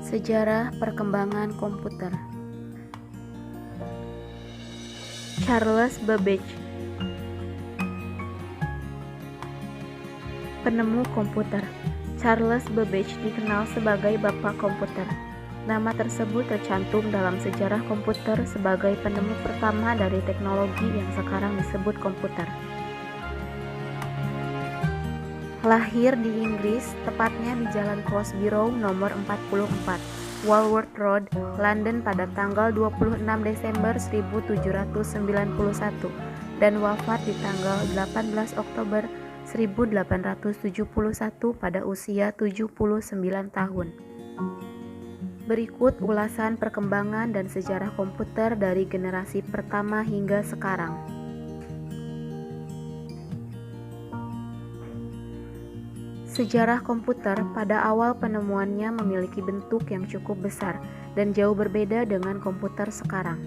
Sejarah perkembangan komputer. Charles Babbage, penemu komputer. Charles Babbage dikenal sebagai Bapak Komputer. Nama tersebut tercantum dalam sejarah komputer sebagai penemu pertama dari teknologi yang sekarang disebut komputer. Lahir di Inggris, tepatnya di Jalan Crosby Row nomor 44, Walworth Road, London pada tanggal 26 Desember 1791 dan wafat di tanggal 18 Oktober 1871 pada usia 79 tahun. Berikut ulasan perkembangan dan sejarah komputer dari generasi pertama hingga sekarang. Sejarah komputer pada awal penemuannya memiliki bentuk yang cukup besar dan jauh berbeda dengan komputer sekarang.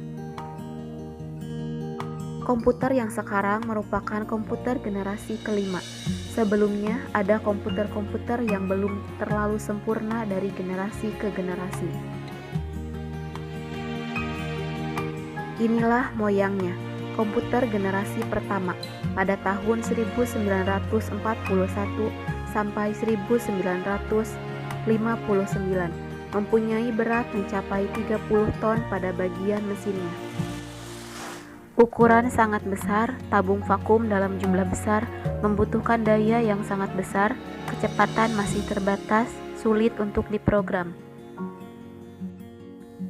Komputer yang sekarang merupakan komputer generasi kelima. Sebelumnya ada komputer-komputer yang belum terlalu sempurna dari generasi ke generasi. Inilah moyangnya. Komputer generasi pertama pada tahun 1941 sampai 1959 mempunyai berat mencapai 30 ton pada bagian mesinnya. Ukuran sangat besar, tabung vakum dalam jumlah besar, membutuhkan daya yang sangat besar, kecepatan masih terbatas, sulit untuk diprogram.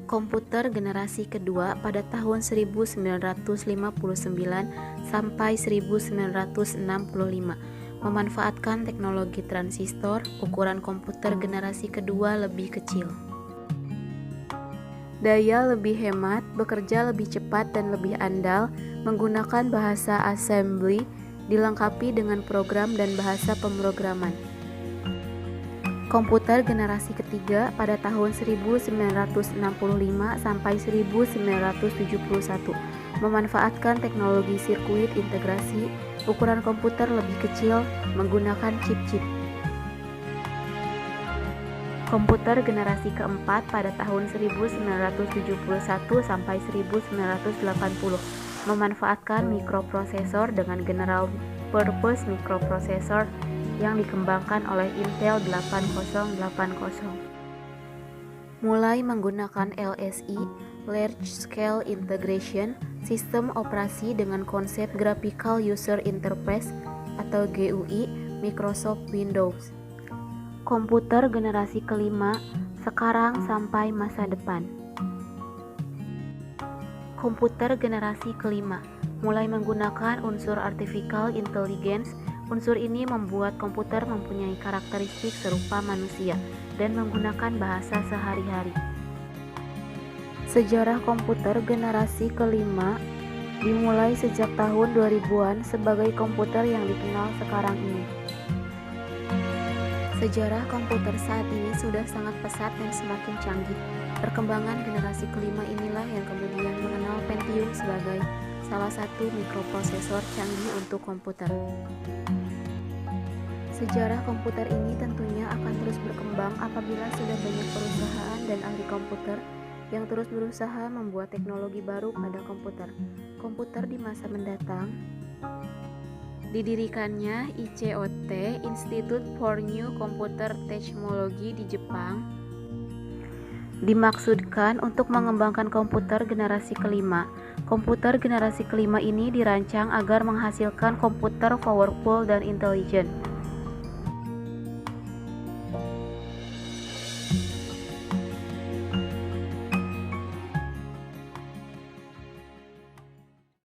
Komputer generasi kedua pada tahun 1959 sampai 1965 memanfaatkan teknologi transistor. Ukuran komputer generasi kedua lebih kecil. Daya lebih hemat, bekerja lebih cepat dan lebih andal, menggunakan bahasa assembly, dilengkapi dengan program dan bahasa pemrograman. Komputer generasi ketiga pada tahun 1965 sampai 1971 memanfaatkan teknologi sirkuit integrasi. Ukuran komputer lebih kecil, menggunakan chip-chip. Komputer generasi keempat pada tahun 1971 sampai 1980 memanfaatkan mikroprosesor dengan General Purpose Microprocessor yang dikembangkan oleh Intel 8080. Mulai menggunakan LSI, Large Scale Integration, sistem operasi dengan konsep Graphical User Interface atau GUI, Microsoft Windows. Komputer generasi kelima, sekarang sampai masa depan. Komputer generasi kelima mulai menggunakan unsur artificial intelligence. Unsur ini membuat komputer mempunyai karakteristik serupa manusia dan menggunakan bahasa sehari-hari. Sejarah komputer generasi kelima dimulai sejak tahun 2000-an sebagai komputer yang dikenal sekarang ini. Sejarah komputer saat ini sudah sangat pesat dan semakin canggih. Perkembangan generasi kelima inilah yang kemudian mengenal Pentium sebagai salah satu mikroprosesor canggih untuk komputer. Sejarah komputer ini tentunya akan terus berkembang apabila sudah banyak perusahaan dan ahli komputer yang terus berusaha membuat teknologi baru pada komputer. Komputer di masa mendatang didirikannya ICOT, Institute for New Computer Technology di Jepang, dimaksudkan untuk mengembangkan komputer generasi kelima. Komputer generasi kelima ini dirancang agar menghasilkan komputer powerful dan intelijen.